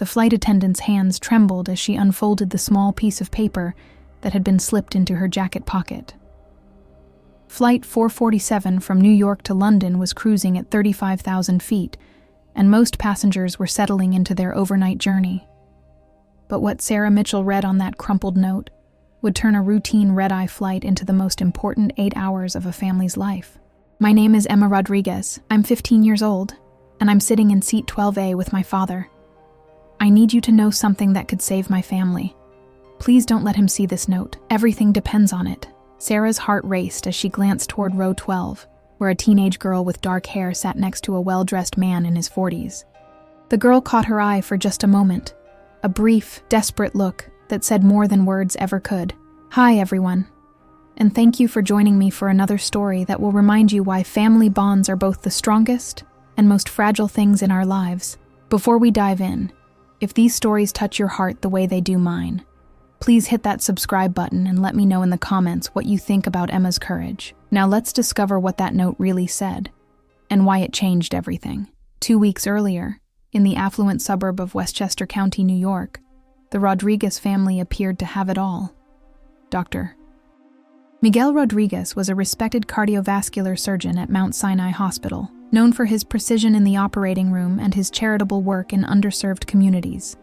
The flight attendant's hands trembled as she unfolded the small piece of paper that had been slipped into her jacket pocket. Flight 447 from New York to London was cruising at 35,000 feet, and most passengers were settling into their overnight journey. But what Sarah Mitchell read on that crumpled note would turn a routine red-eye flight into the most important 8 hours of a family's life. My name is Emma Rodriguez. I'm 15 years old, and I'm sitting in seat 12A with my father. I need you to know something that could save my family. Please don't let him see this note. Everything depends on it. Sarah's heart raced as she glanced toward row 12, where a teenage girl with dark hair sat next to a well-dressed man in his 40s. The girl caught her eye for just a moment, a brief, desperate look that said more than words ever could. Hi, everyone, and thank you for joining me for another story that will remind you why family bonds are both the strongest and most fragile things in our lives. Before we dive in, if these stories touch your heart the way they do mine, please hit that subscribe button and let me know in the comments what you think about Emma's courage. Now let's discover what that note really said and why it changed everything. 2 weeks earlier, in the affluent suburb of Westchester County, New York, the Rodriguez family appeared to have it all. Dr. Miguel Rodriguez was a respected cardiovascular surgeon at Mount Sinai Hospital, known for his precision in the operating room and his charitable work in underserved communities.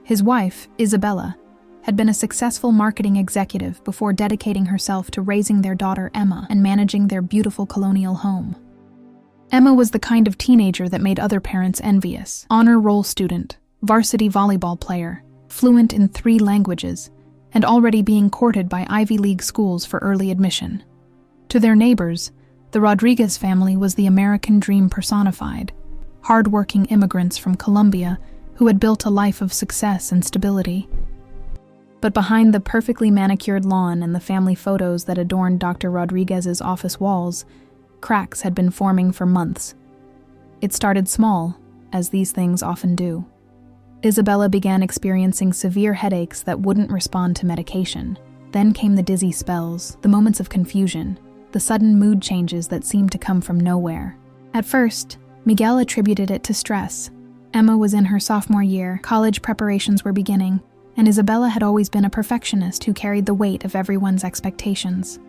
His wife, Isabella, had been a successful marketing executive before dedicating herself to raising their daughter Emma and managing their beautiful colonial home. Emma was the kind of teenager that made other parents envious. Honor roll student, varsity volleyball player, fluent in 3 languages, and already being courted by Ivy League schools for early admission. To their neighbors, the Rodriguez family was the American dream personified, hard-working immigrants from Colombia who had built a life of success and stability. But behind the perfectly manicured lawn and the family photos that adorned Dr. Rodriguez's office walls, cracks had been forming for months. It started small, as these things often do. Isabella began experiencing severe headaches that wouldn't respond to medication. Then came the dizzy spells, the moments of confusion, the sudden mood changes that seemed to come from nowhere. At first, Miguel attributed it to stress. Emma was in her sophomore year, college preparations were beginning, and Isabella had always been a perfectionist who carried the weight of everyone's expectations.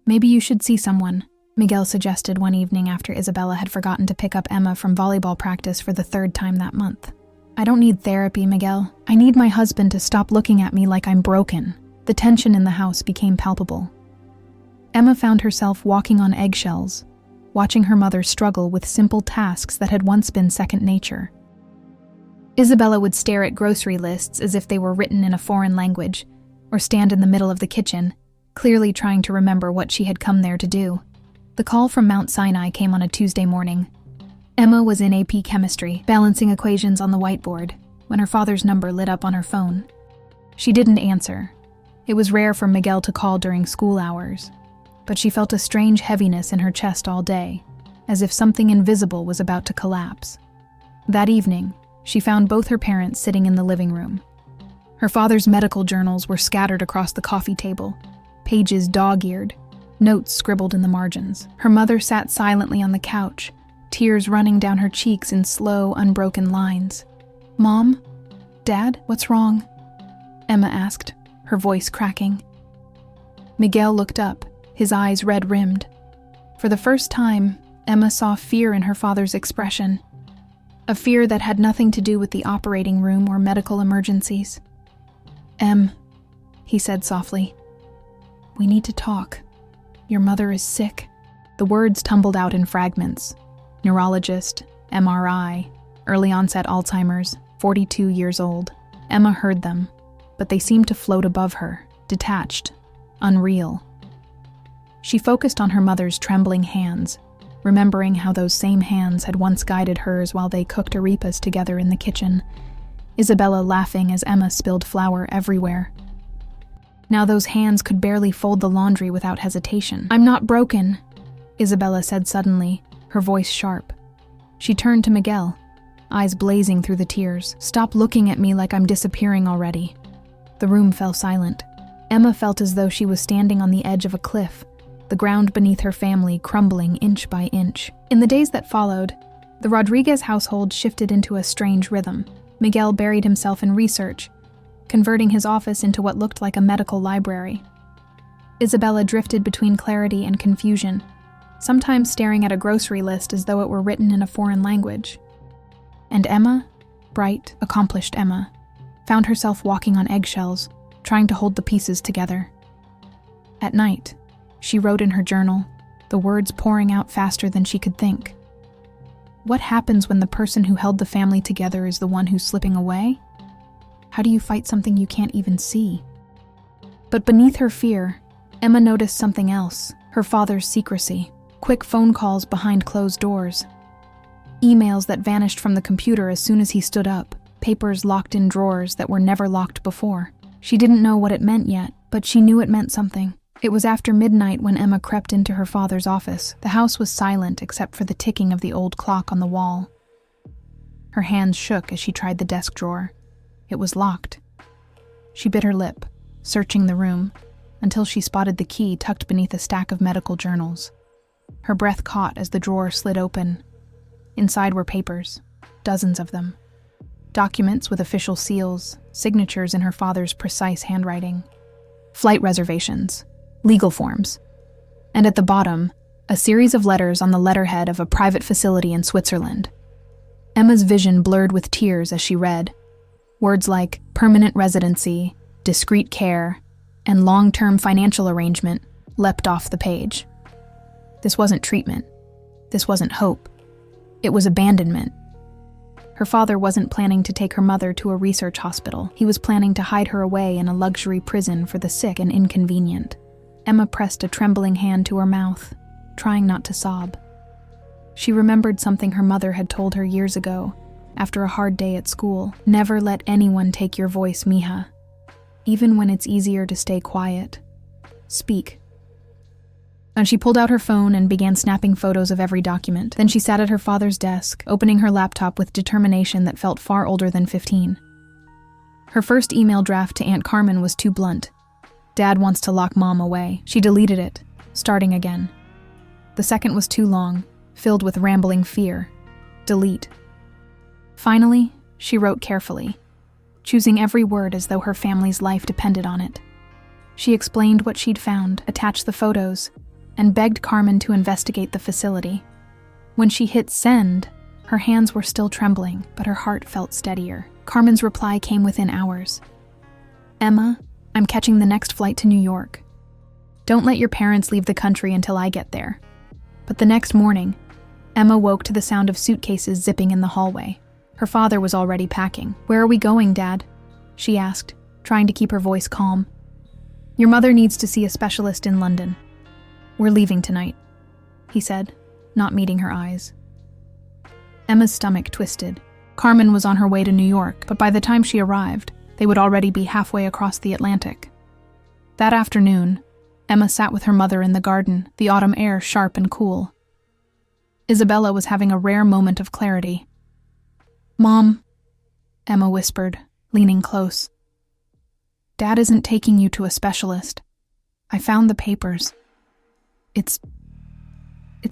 Maybe you should see someone, Miguel suggested one evening after Isabella had forgotten to pick up Emma from volleyball practice for the 3rd time that month. I don't need therapy, Miguel. I need my husband to stop looking at me like I'm broken. The tension in the house became palpable. Emma found herself walking on eggshells, watching her mother struggle with simple tasks that had once been second nature. Isabella would stare at grocery lists as if they were written in a foreign language, or stand in the middle of the kitchen, clearly trying to remember what she had come there to do. The call from Mount Sinai came on a Tuesday morning. Emma was in AP Chemistry, balancing equations on the whiteboard, when her father's number lit up on her phone. She didn't answer. It was rare for Miguel to call during school hours, but she felt a strange heaviness in her chest all day, as if something invisible was about to collapse. That evening, she found both her parents sitting in the living room. Her father's medical journals were scattered across the coffee table, pages dog-eared, notes scribbled in the margins. Her mother sat silently on the couch, tears running down her cheeks in slow, unbroken lines. "Mom? Dad, what's wrong?" Emma asked, her voice cracking. Miguel looked up, his eyes red-rimmed. For the first time, Emma saw fear in her father's expression. A fear that had nothing to do with the operating room or medical emergencies. "Em," he said softly, "we need to talk. Your mother is sick." The words tumbled out in fragments. Neurologist, MRI, early onset Alzheimer's, 42 years old. Emma heard them, but they seemed to float above her, detached, unreal. She focused on her mother's trembling hands, remembering how those same hands had once guided hers while they cooked arepas together in the kitchen, Isabella laughing as Emma spilled flour everywhere. Now those hands could barely fold the laundry without hesitation. "I'm not broken," Isabella said suddenly, her voice sharp. She turned to Miguel, eyes blazing through the tears. "Stop looking at me like I'm disappearing already." The room fell silent. Emma felt as though she was standing on the edge of a cliff, the ground beneath her family crumbling inch by inch. In the days that followed, the Rodriguez household shifted into a strange rhythm. Miguel buried himself in research, converting his office into what looked like a medical library. Isabella drifted between clarity and confusion, sometimes staring at a grocery list as though it were written in a foreign language. And Emma, bright, accomplished Emma, found herself walking on eggshells, trying to hold the pieces together. At night, she wrote in her journal, the words pouring out faster than she could think. What happens when the person who held the family together is the one who's slipping away? How do you fight something you can't even see? But beneath her fear, Emma noticed something else, her father's secrecy, quick phone calls behind closed doors, emails that vanished from the computer as soon as he stood up, papers locked in drawers that were never locked before. She didn't know what it meant yet, but she knew it meant something. It was after midnight when Emma crept into her father's office. The house was silent except for the ticking of the old clock on the wall. Her hands shook as she tried the desk drawer. It was locked. She bit her lip, searching the room, until she spotted the key tucked beneath a stack of medical journals. Her breath caught as the drawer slid open. Inside were papers, dozens of them. Documents with official seals, signatures in her father's precise handwriting. Flight reservations, legal forms. And at the bottom, a series of letters on the letterhead of a private facility in Switzerland. Emma's vision blurred with tears as she read. Words like permanent residency, discreet care, and long-term financial arrangement leapt off the page. This wasn't treatment. This wasn't hope. It was abandonment. Her father wasn't planning to take her mother to a research hospital. He was planning to hide her away in a luxury prison for the sick and inconvenient. Emma pressed a trembling hand to her mouth, trying not to sob. She remembered something her mother had told her years ago, after a hard day at school. Never let anyone take your voice, mija. Even when it's easier to stay quiet. Speak. And she pulled out her phone and began snapping photos of every document. Then she sat at her father's desk, opening her laptop with determination that felt far older than 15. Her first email draft to Aunt Carmen was too blunt. Dad wants to lock Mom away. She deleted it, starting again. The second was too long, filled with rambling fear. Delete. Finally, she wrote carefully, choosing every word as though her family's life depended on it. She explained what she'd found, attached the photos, and begged Carmen to investigate the facility. When she hit send, her hands were still trembling, but her heart felt steadier. Carmen's reply came within hours. Emma, I'm catching the next flight to New York. Don't let your parents leave the country until I get there. But the next morning, Emma woke to the sound of suitcases zipping in the hallway. Her father was already packing. Where are we going, Dad? She asked, trying to keep her voice calm. Your mother needs to see a specialist in London. We're leaving tonight, he said, not meeting her eyes. Emma's stomach twisted. Carmen was on her way to New York, but by the time she arrived, they would already be halfway across the Atlantic. That afternoon, Emma sat with her mother in the garden, the autumn air sharp and cool. Isabella was having a rare moment of clarity. Mom, Emma whispered, leaning close. Dad isn't taking you to a specialist. I found the papers. It's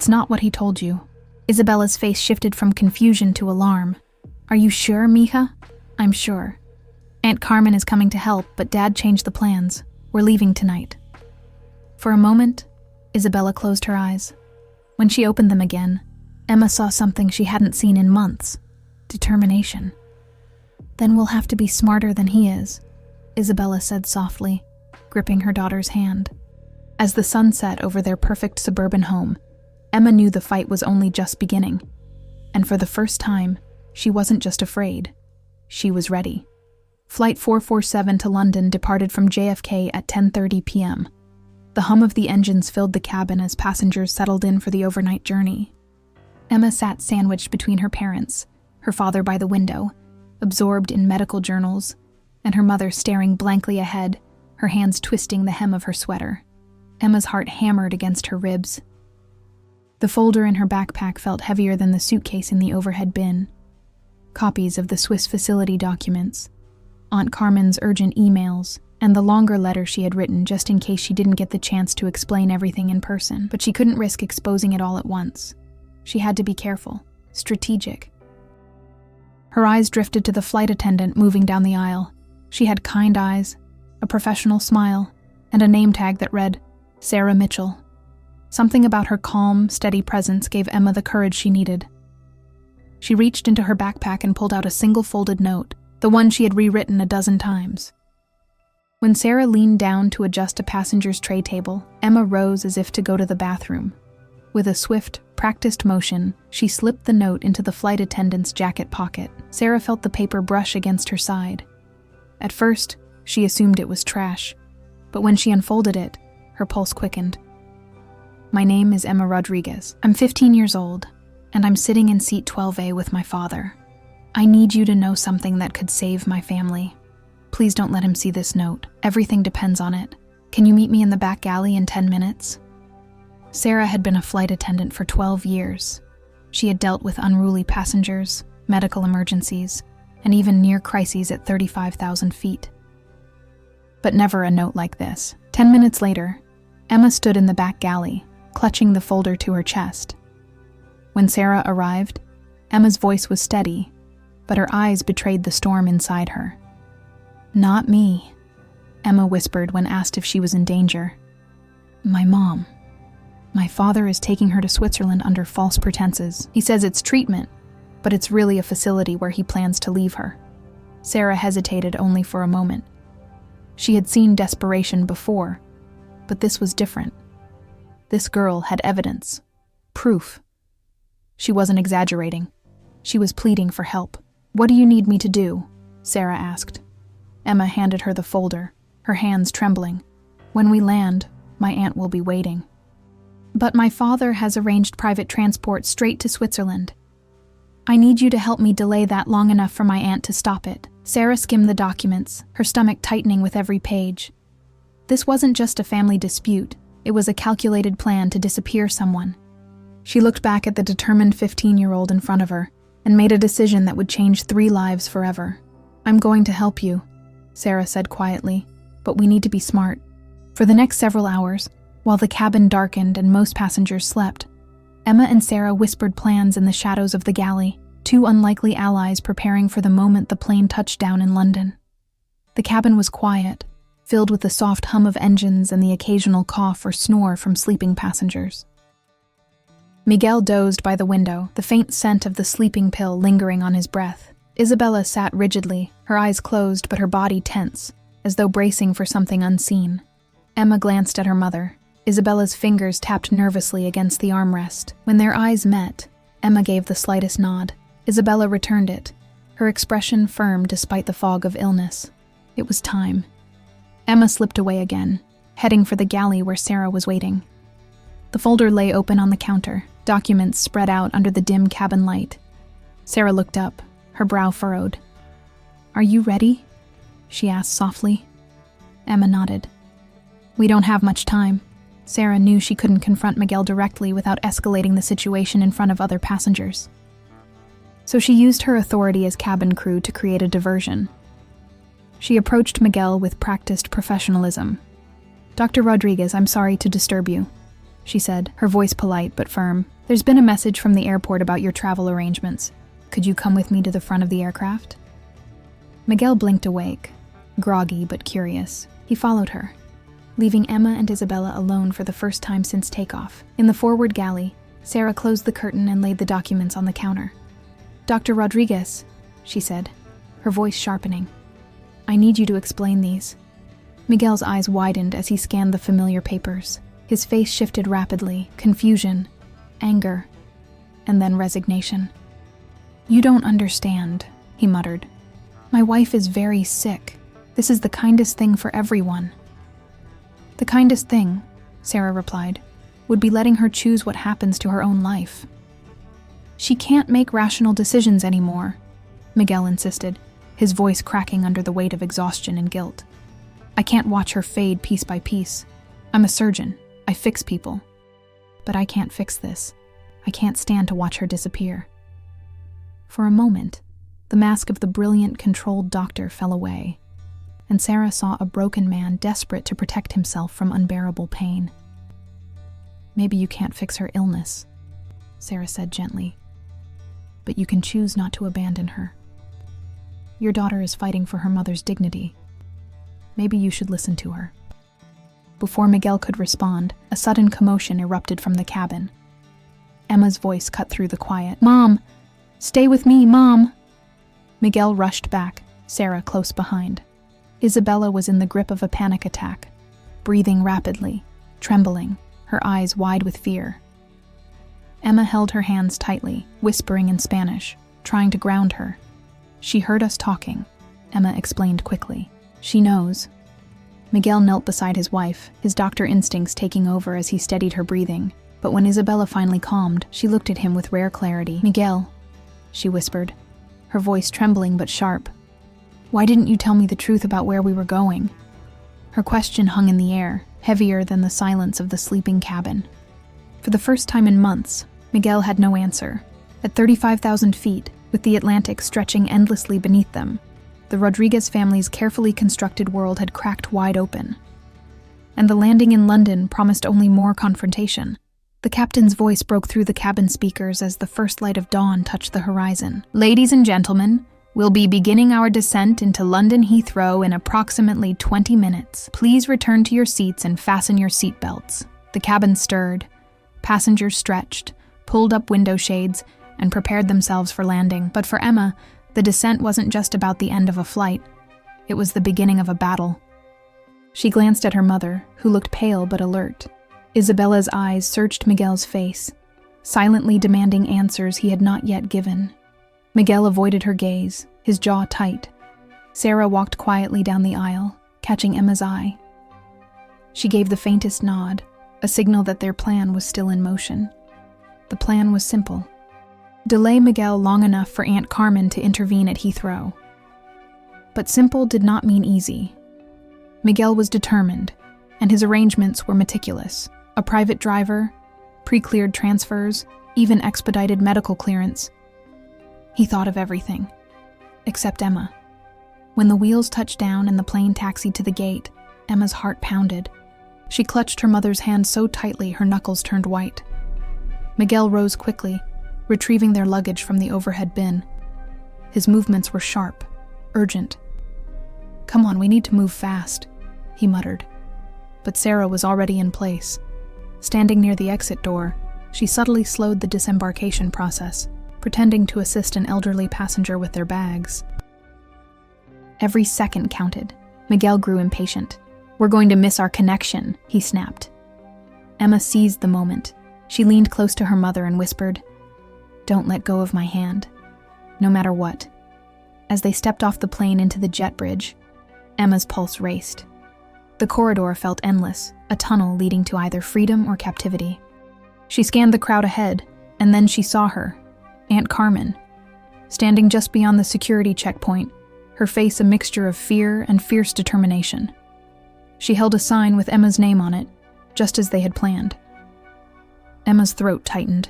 not what he told you. Isabella's face shifted from confusion to alarm. Are you sure, mija? I'm sure. Aunt Carmen is coming to help, but Dad changed the plans. We're leaving tonight. For a moment, Isabella closed her eyes. When she opened them again, Emma saw something she hadn't seen in months. Determination. Then we'll have to be smarter than he is, Isabella said softly, gripping her daughter's hand. As the sun set over their perfect suburban home, Emma knew the fight was only just beginning. And for the first time, she wasn't just afraid. She was ready. Flight 447 to London departed from JFK at 10:30 p.m. The hum of the engines filled the cabin as passengers settled in for the overnight journey. Emma sat sandwiched between her parents, her father by the window, absorbed in medical journals, and her mother staring blankly ahead, her hands twisting the hem of her sweater. Emma's heart hammered against her ribs. The folder in her backpack felt heavier than the suitcase in the overhead bin. Copies of the Swiss facility documents, Aunt Carmen's urgent emails, and the longer letter she had written just in case she didn't get the chance to explain everything in person. But she couldn't risk exposing it all at once. She had to be careful, strategic. Her eyes drifted to the flight attendant moving down the aisle. She had kind eyes, a professional smile, and a name tag that read, Sarah Mitchell. Something about her calm, steady presence gave Emma the courage she needed. She reached into her backpack and pulled out a single folded note, the one she had rewritten a dozen times. When Sarah leaned down to adjust a passenger's tray table, Emma rose as if to go to the bathroom. With a swift, practiced motion, she slipped the note into the flight attendant's jacket pocket. Sarah felt the paper brush against her side. At first, she assumed it was trash, but when she unfolded it, her pulse quickened. My name is Emma Rodriguez. I'm 15 years old, and I'm sitting in seat 12A with my father. I need you to know something that could save my family. Please don't let him see this note. Everything depends on it. Can you meet me in the back alley in 10 minutes? Sarah had been a flight attendant for 12 years. She had dealt with unruly passengers, medical emergencies, and even near crises at 35,000 feet. But never a note like this. 10 minutes later, Emma stood in the back galley, clutching the folder to her chest. When Sarah arrived, Emma's voice was steady, but her eyes betrayed the storm inside her. Not me, Emma whispered when asked if she was in danger. My mom. My father is taking her to Switzerland under false pretenses. He says it's treatment, but it's really a facility where he plans to leave her. Sarah hesitated only for a moment. She had seen desperation before, but this was different. This girl had evidence, proof. She wasn't exaggerating. She was pleading for help. What do you need me to do? Sarah asked. Emma handed her the folder, her hands trembling. When we land, my aunt will be waiting. But my father has arranged private transport straight to Switzerland. I need you to help me delay that long enough for my aunt to stop it. Sarah skimmed the documents, her stomach tightening with every page. This wasn't just a family dispute. It was a calculated plan to disappear someone. She looked back at the determined 15-year-old in front of her and made a decision that would change 3 lives forever. I'm going to help you, Sarah said quietly, but we need to be smart. For the next several hours, while the cabin darkened and most passengers slept, Emma and Sarah whispered plans in the shadows of the galley, 2 unlikely allies preparing for the moment the plane touched down in London. The cabin was quiet, filled with the soft hum of engines and the occasional cough or snore from sleeping passengers. Miguel dozed by the window, the faint scent of the sleeping pill lingering on his breath. Isabella sat rigidly, her eyes closed but her body tense, as though bracing for something unseen. Emma glanced at her mother. Isabella's fingers tapped nervously against the armrest. When their eyes met, Emma gave the slightest nod. Isabella returned it, her expression firm despite the fog of illness. It was time. Emma slipped away again, heading for the galley where Sarah was waiting. The folder lay open on the counter, documents spread out under the dim cabin light. Sarah looked up, her brow furrowed. Are you ready? She asked softly. Emma nodded. We don't have much time. Sarah knew she couldn't confront Miguel directly without escalating the situation in front of other passengers. So she used her authority as cabin crew to create a diversion. She approached Miguel with practiced professionalism. Dr. Rodriguez, I'm sorry to disturb you, she said, her voice polite but firm. There's been a message from the airport about your travel arrangements. Could you come with me to the front of the aircraft? Miguel blinked awake, groggy but curious. He followed her, leaving Emma and Isabella alone for the first time since takeoff. In the forward galley, Sarah closed the curtain and laid the documents on the counter. Dr. Rodriguez, she said, her voice sharpening. I need you to explain these. Miguel's eyes widened as he scanned the familiar papers. His face shifted rapidly, confusion, anger, and then resignation. You don't understand, he muttered. My wife is very sick. This is the kindest thing for everyone. The kindest thing, Sarah replied, would be letting her choose what happens to her own life. She can't make rational decisions anymore, Miguel insisted, his voice cracking under the weight of exhaustion and guilt. I can't watch her fade piece by piece. I'm a surgeon. I fix people. But I can't fix this. I can't stand to watch her disappear. For a moment, the mask of the brilliant, controlled doctor fell away, and Sarah saw a broken man desperate to protect himself from unbearable pain. Maybe you can't fix her illness, Sarah said gently, but you can choose not to abandon her. Your daughter is fighting for her mother's dignity. Maybe you should listen to her." Before Miguel could respond, a sudden commotion erupted from the cabin. Emma's voice cut through the quiet. "Mom! Stay with me, Mom!" Miguel rushed back, Sarah close behind. Isabella was in the grip of a panic attack, breathing rapidly, trembling, her eyes wide with fear. Emma held her hands tightly, whispering in Spanish, trying to ground her. "She heard us talking," Emma explained quickly. "She knows." Miguel knelt beside his wife, his doctor instincts taking over as he steadied her breathing. But when Isabella finally calmed, she looked at him with rare clarity. "Miguel," she whispered, her voice trembling but sharp. "Why didn't you tell me the truth about where we were going?" Her question hung in the air, heavier than the silence of the sleeping cabin. For the first time in months, Miguel had no answer. At 35,000 feet, with the Atlantic stretching endlessly beneath them, the Rodriguez family's carefully constructed world had cracked wide open. And the landing in London promised only more confrontation. The captain's voice broke through the cabin speakers as the first light of dawn touched the horizon. "Ladies and gentlemen, we'll be beginning our descent into London Heathrow in approximately 20 minutes. Please return to your seats and fasten your seatbelts." The cabin stirred. Passengers stretched, pulled up window shades, and prepared themselves for landing. But for Emma, the descent wasn't just about the end of a flight. It was the beginning of a battle. She glanced at her mother, who looked pale but alert. Isabella's eyes searched Miguel's face, silently demanding answers he had not yet given. Miguel avoided her gaze, his jaw tight. Sarah walked quietly down the aisle, catching Emma's eye. She gave the faintest nod, a signal that their plan was still in motion. The plan was simple. Delay Miguel long enough for Aunt Carmen to intervene at Heathrow. But simple did not mean easy. Miguel was determined, and his arrangements were meticulous. A private driver, pre-cleared transfers, even expedited medical clearance. He thought of everything, except Emma. When the wheels touched down and the plane taxied to the gate, Emma's heart pounded. She clutched her mother's hand so tightly her knuckles turned white. Miguel rose quickly, retrieving their luggage from the overhead bin. His movements were sharp, urgent. "Come on, we need to move fast," he muttered. But Sarah was already in place. Standing near the exit door, she subtly slowed the disembarkation process, pretending to assist an elderly passenger with their bags. Every second counted. Miguel grew impatient. "We're going to miss our connection," he snapped. Emma seized the moment. She leaned close to her mother and whispered, "Don't let go of my hand, no matter what." As they stepped off the plane into the jet bridge, Emma's pulse raced. The corridor felt endless, a tunnel leading to either freedom or captivity. She scanned the crowd ahead, and then she saw her, Aunt Carmen, standing just beyond the security checkpoint, her face a mixture of fear and fierce determination. She held a sign with Emma's name on it, just as they had planned. Emma's throat tightened.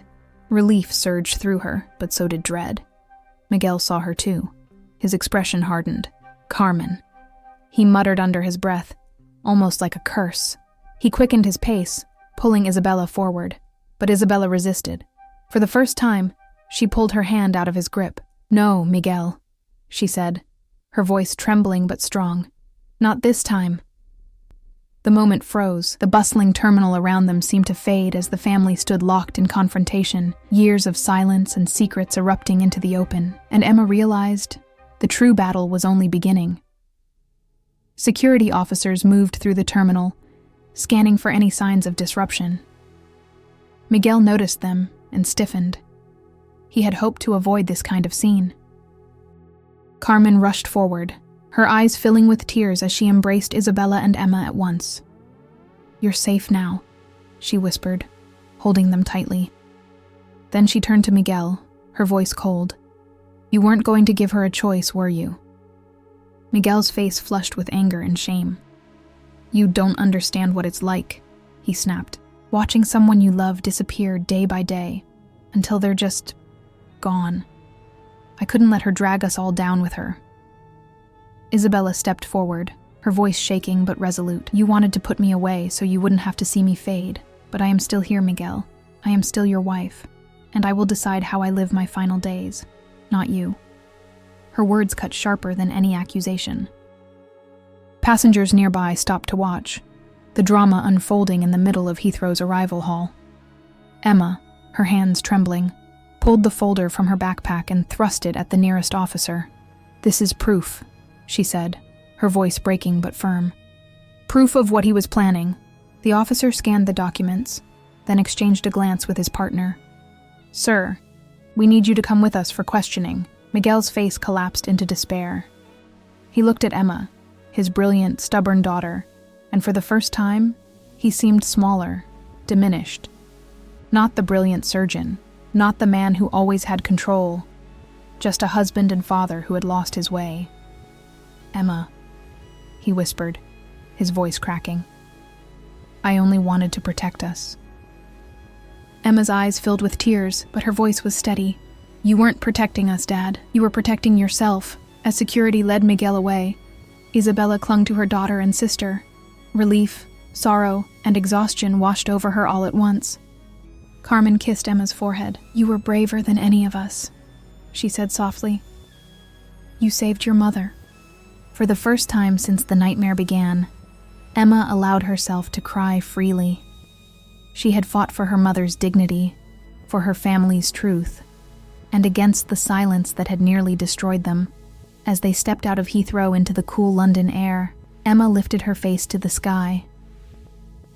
Relief surged through her, but so did dread. Miguel saw her too. His expression hardened. "Carmen." He muttered under his breath, almost like a curse. He quickened his pace, pulling Isabella forward, but Isabella resisted. For the first time, she pulled her hand out of his grip. "No, Miguel," she said, her voice trembling but strong. "Not this time." The moment froze. The bustling terminal around them seemed to fade as the family stood locked in confrontation, years of silence and secrets erupting into the open, and Emma realized the true battle was only beginning. Security officers moved through the terminal, scanning for any signs of disruption. Miguel noticed them and stiffened. He had hoped to avoid this kind of scene. Carmen rushed forward, her eyes filling with tears as she embraced Isabella and Emma at once. "You're safe now," she whispered, holding them tightly. Then she turned to Miguel, her voice cold. "You weren't going to give her a choice, were you?" Miguel's face flushed with anger and shame. "You don't understand what it's like," he snapped, "watching someone you love disappear day by day, until they're just gone. I couldn't let her drag us all down with her." Isabella stepped forward, her voice shaking but resolute. "You wanted to put me away so you wouldn't have to see me fade, but I am still here, Miguel. I am still your wife, and I will decide how I live my final days, not you." her words cut sharper than any accusation. Passengers nearby stopped to watch, the drama unfolding in the middle of Heathrow's arrival hall. Emma, her hands trembling, pulled the folder from her backpack and thrust it at the nearest officer. "This is proof," she said, her voice breaking but firm. "Proof of what he was planning." The officer scanned the documents, then exchanged a glance with his partner. "Sir, we need you to come with us for questioning." Miguel's face collapsed into despair. He looked at Emma, his brilliant, stubborn daughter, and for the first time, he seemed smaller, diminished. Not the brilliant surgeon, not the man who always had control, just a husband and father who had lost his way. "Emma," he whispered, his voice cracking. "I only wanted to protect us." Emma's eyes filled with tears, but her voice was steady. "You weren't protecting us, Dad. You were protecting yourself." As security led Miguel away, Isabella clung to her daughter and sister. Relief, sorrow, and exhaustion washed over her all at once. Carmen kissed Emma's forehead. "You were braver than any of us," she said softly. "You saved your mother." For the first time since the nightmare began, Emma allowed herself to cry freely. She had fought for her mother's dignity, for her family's truth, and against the silence that had nearly destroyed them. As they stepped out of Heathrow into the cool London air, Emma lifted her face to the sky.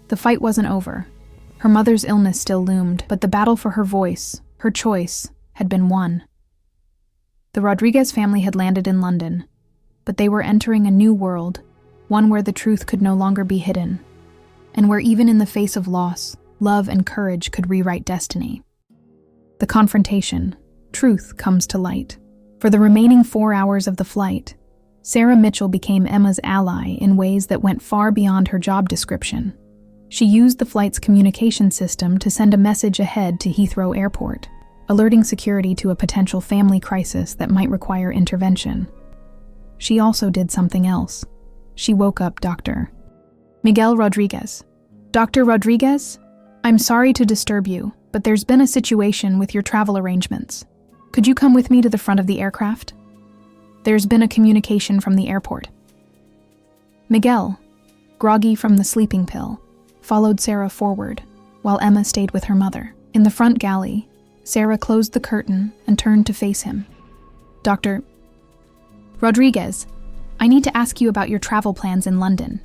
The fight wasn't over. Her mother's illness still loomed, but the battle for her voice, her choice, had been won. The Rodriguez family had landed in London, but they were entering a new world, one where the truth could no longer be hidden, and where even in the face of loss, love and courage could rewrite destiny. The confrontation, truth, comes to light. For the remaining 4 hours of the flight, Sarah Mitchell became Emma's ally in ways that went far beyond her job description. She used the flight's communication system to send a message ahead to Heathrow Airport, alerting security to a potential family crisis that might require intervention. She also did something else. She woke up Dr. Miguel Rodriguez. "Dr. Rodriguez, I'm sorry to disturb you, but there's been a situation with your travel arrangements. Could you come with me to the front of the aircraft? There's been a communication from the airport." Miguel, groggy from the sleeping pill, followed Sarah forward, while Emma stayed with her mother. In the front galley, Sarah closed the curtain and turned to face him. "Dr. Rodriguez, I need to ask you about your travel plans in London.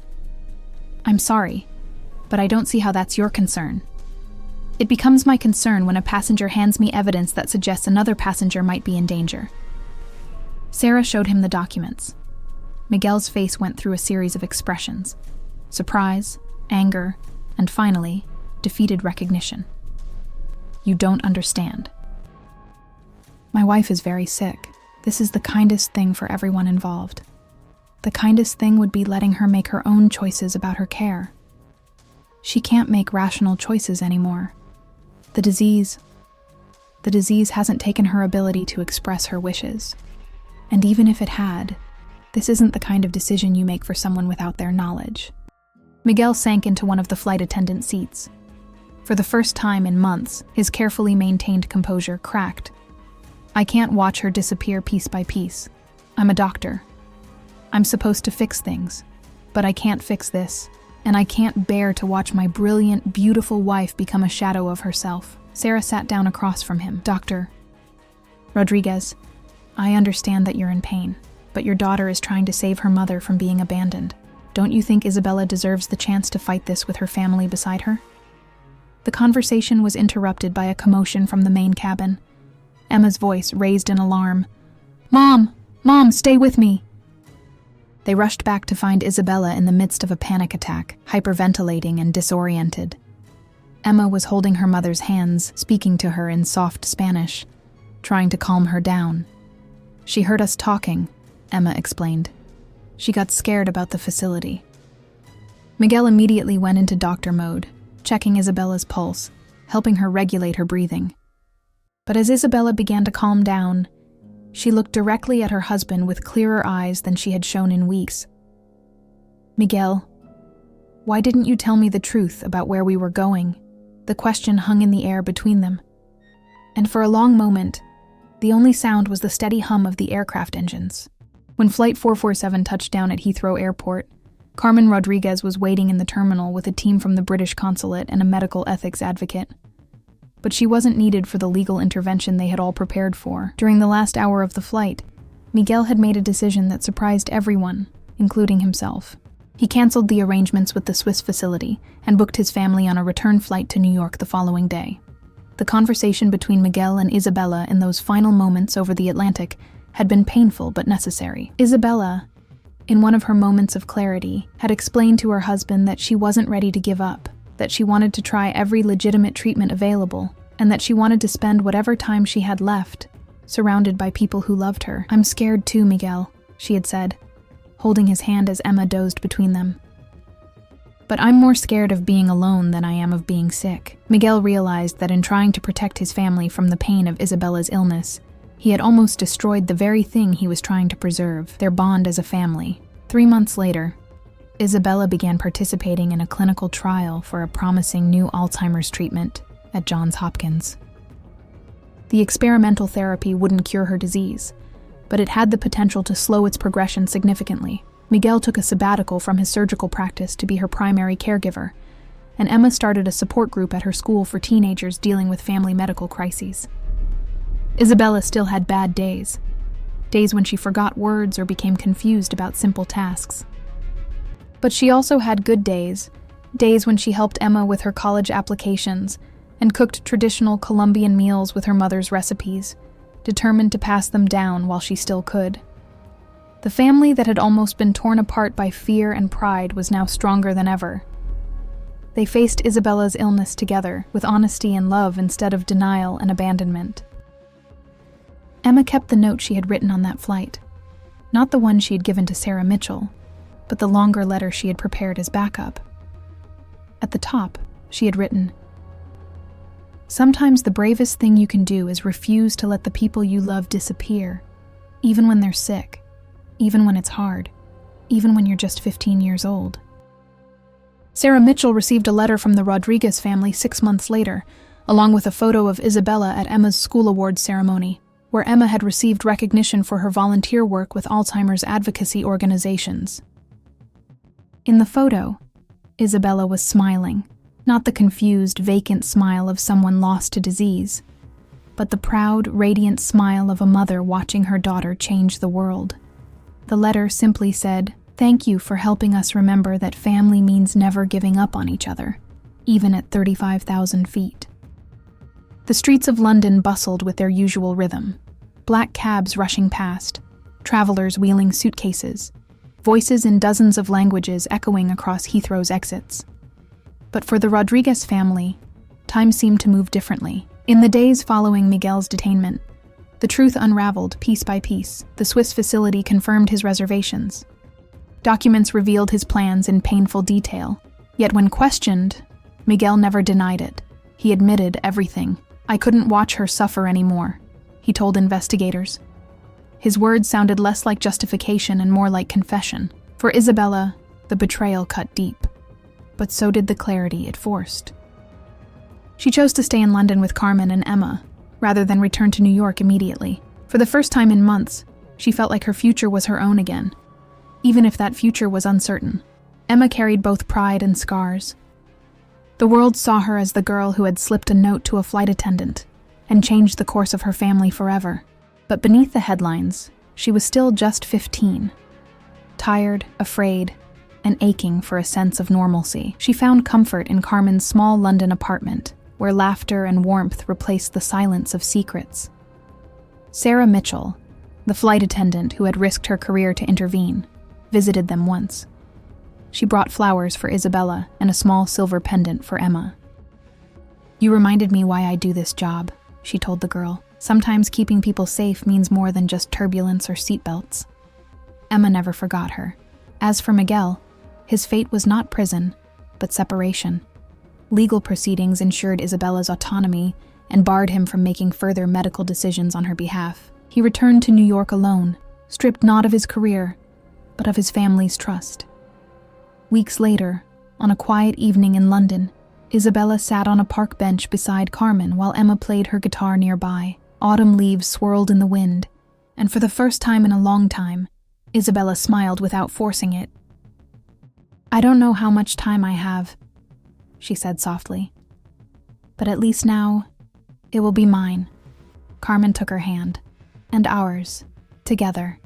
I'm sorry, but I don't see how that's your concern. It becomes my concern when a passenger hands me evidence that suggests another passenger might be in danger." Sarah showed him the documents. Miguel's face went through a series of expressions: surprise, anger, and finally, defeated recognition. "You don't understand. My wife is very sick. This is the kindest thing for everyone involved. The kindest thing would be letting her make her own choices about her care. She can't make rational choices anymore. The disease hasn't taken her ability to express her wishes. And even if it had, this isn't the kind of decision you make for someone without their knowledge." Miguel sank into one of the flight attendant seats. For the first time in months, his carefully maintained composure cracked. "I can't watch her disappear piece by piece. I'm a doctor. I'm supposed to fix things, but I can't fix this, and I can't bear to watch my brilliant, beautiful wife become a shadow of herself." Sarah sat down across from him. "Dr. Rodriguez, I understand that you're in pain, but your daughter is trying to save her mother from being abandoned. Don't you think Isabella deserves the chance to fight this with her family beside her?" The conversation was interrupted by a commotion from the main cabin. Emma's voice raised in alarm. Mom, stay with me." They rushed back to find Isabella in the midst of a panic attack, hyperventilating and disoriented. Emma was holding her mother's hands, speaking to her in soft Spanish, trying to calm her down. "She heard us talking," Emma explained. "She got scared about the facility." Miguel immediately went into doctor mode, checking Isabella's pulse, helping her regulate her breathing. But as Isabella began to calm down, she looked directly at her husband with clearer eyes than she had shown in weeks. "Miguel, why didn't you tell me the truth about where we were going?" The question hung in the air between them. And for a long moment, The only sound was the steady hum of the aircraft engines. When Flight 447 touched down at Heathrow Airport, Carmen Rodriguez was waiting in the terminal with a team from the British consulate and a medical ethics advocate. But she wasn't needed for the legal intervention they had all prepared for. During the last hour of the flight, Miguel had made a decision that surprised everyone, including himself. He canceled the arrangements with the Swiss facility and booked his family on a return flight to New York the following day. The conversation between Miguel and Isabella in those final moments over the Atlantic had been painful but necessary. Isabella, in one of her moments of clarity, had explained to her husband that she wasn't ready to give up, that she wanted to try every legitimate treatment available, and that she wanted to spend whatever time she had left surrounded by people who loved her. "I'm scared too, Miguel," she had said, holding his hand as Emma dozed between them. "But I'm more scared of being alone than I am of being sick." Miguel realized that in trying to protect his family from the pain of Isabella's illness, he had almost destroyed the very thing he was trying to preserve, their bond as a family. 3 months later, Isabella began participating in a clinical trial for a promising new Alzheimer's treatment at Johns Hopkins. The experimental therapy wouldn't cure her disease, but it had the potential to slow its progression significantly. Miguel took a sabbatical from his surgical practice to be her primary caregiver, and Emma started a support group at her school for teenagers dealing with family medical crises. Isabella still had bad days when she forgot words or became confused about simple tasks. But she also had good days when she helped Emma with her college applications and cooked traditional Colombian meals with her mother's recipes, determined to pass them down while she still could. The family that had almost been torn apart by fear and pride was now stronger than ever. They faced Isabella's illness together, with honesty and love instead of denial and abandonment. Emma kept the note she had written on that flight, not the one she had given to Sarah Mitchell, but the longer letter she had prepared as backup. At the top, she had written, "Sometimes the bravest thing you can do is refuse to let the people you love disappear, even when they're sick, even when it's hard, even when you're just 15 years old." Sarah Mitchell received a letter from the Rodriguez family 6 months later, along with a photo of Isabella at Emma's school awards ceremony, where Emma had received recognition for her volunteer work with Alzheimer's advocacy organizations. In the photo, Isabella was smiling, not the confused, vacant smile of someone lost to disease, but the proud, radiant smile of a mother watching her daughter change the world. The letter simply said, "Thank you for helping us remember that family means never giving up on each other, even at 35,000 feet." The streets of London bustled with their usual rhythm. Black cabs rushing past, travelers wheeling suitcases, voices in dozens of languages echoing across Heathrow's exits. But for the Rodriguez family, time seemed to move differently. In the days following Miguel's detainment, the truth unraveled piece by piece. The Swiss facility confirmed his reservations. Documents revealed his plans in painful detail. Yet when questioned, Miguel never denied it. He admitted everything. "I couldn't watch her suffer anymore," he told investigators. His words sounded less like justification and more like confession. For Isabella, the betrayal cut deep. But so did the clarity it forced. She chose to stay in London with Carmen and Emma, rather than return to New York immediately. For the first time in months, she felt like her future was her own again, even if that future was uncertain. Emma carried both pride and scars. The world saw her as the girl who had slipped a note to a flight attendant and changed the course of her family forever. But beneath the headlines, she was still just 15. Tired, afraid, and aching for a sense of normalcy. She found comfort in Carmen's small London apartment, where laughter and warmth replaced the silence of secrets. Sarah Mitchell, the flight attendant who had risked her career to intervene, visited them once. She brought flowers for Isabella and a small silver pendant for Emma. "You reminded me why I do this job," she told the girl. "Sometimes keeping people safe means more than just turbulence or seatbelts." Emma never forgot her. As for Miguel, his fate was not prison, but separation. Legal proceedings ensured Isabella's autonomy and barred him from making further medical decisions on her behalf. He returned to New York alone, stripped not of his career, but of his family's trust. Weeks later, on a quiet evening in London, Isabella sat on a park bench beside Carmen while Emma played her guitar nearby. Autumn leaves swirled in the wind, and for the first time in a long time, Isabella smiled without forcing it. "I don't know how much time I have," she said softly. "But at least now, it will be mine." Carmen took her hand, and ours, together.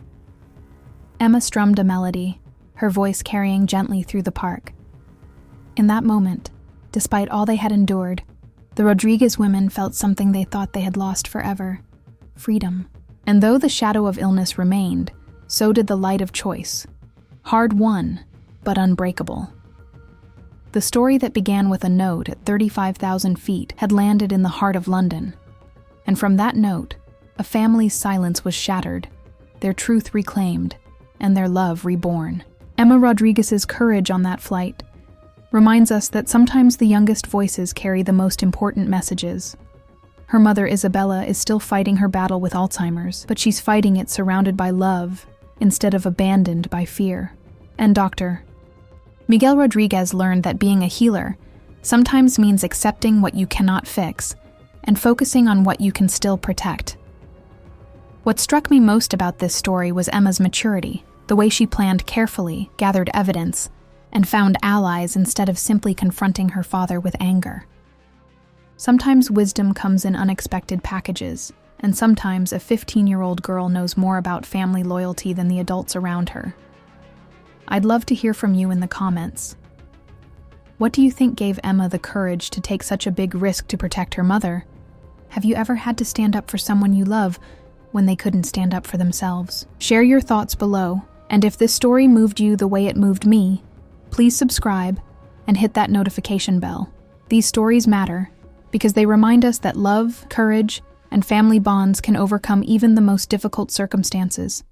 Emma strummed a melody, her voice carrying gently through the park. In that moment, despite all they had endured, the Rodriguez women felt something they thought they had lost forever: freedom. And though the shadow of illness remained, so did the light of choice. Hard-won, but unbreakable. The story that began with a note at 35,000 feet had landed in the heart of London. And from that note, a family's silence was shattered, their truth reclaimed, and their love reborn. Emma Rodriguez's courage on that flight reminds us that sometimes the youngest voices carry the most important messages. Her mother, Isabella, is still fighting her battle with Alzheimer's, but she's fighting it surrounded by love instead of abandoned by fear. And Dr. Miguel Rodriguez learned that being a healer sometimes means accepting what you cannot fix and focusing on what you can still protect. What struck me most about this story was Emma's maturity, the way she planned carefully, gathered evidence, and found allies instead of simply confronting her father with anger. Sometimes wisdom comes in unexpected packages, and sometimes a 15-year-old girl knows more about family loyalty than the adults around her. I'd love to hear from you in the comments. What do you think gave Emma the courage to take such a big risk to protect her mother? Have you ever had to stand up for someone you love when they couldn't stand up for themselves? Share your thoughts below, and if this story moved you the way it moved me, please subscribe and hit that notification bell. These stories matter because they remind us that love, courage, and family bonds can overcome even the most difficult circumstances.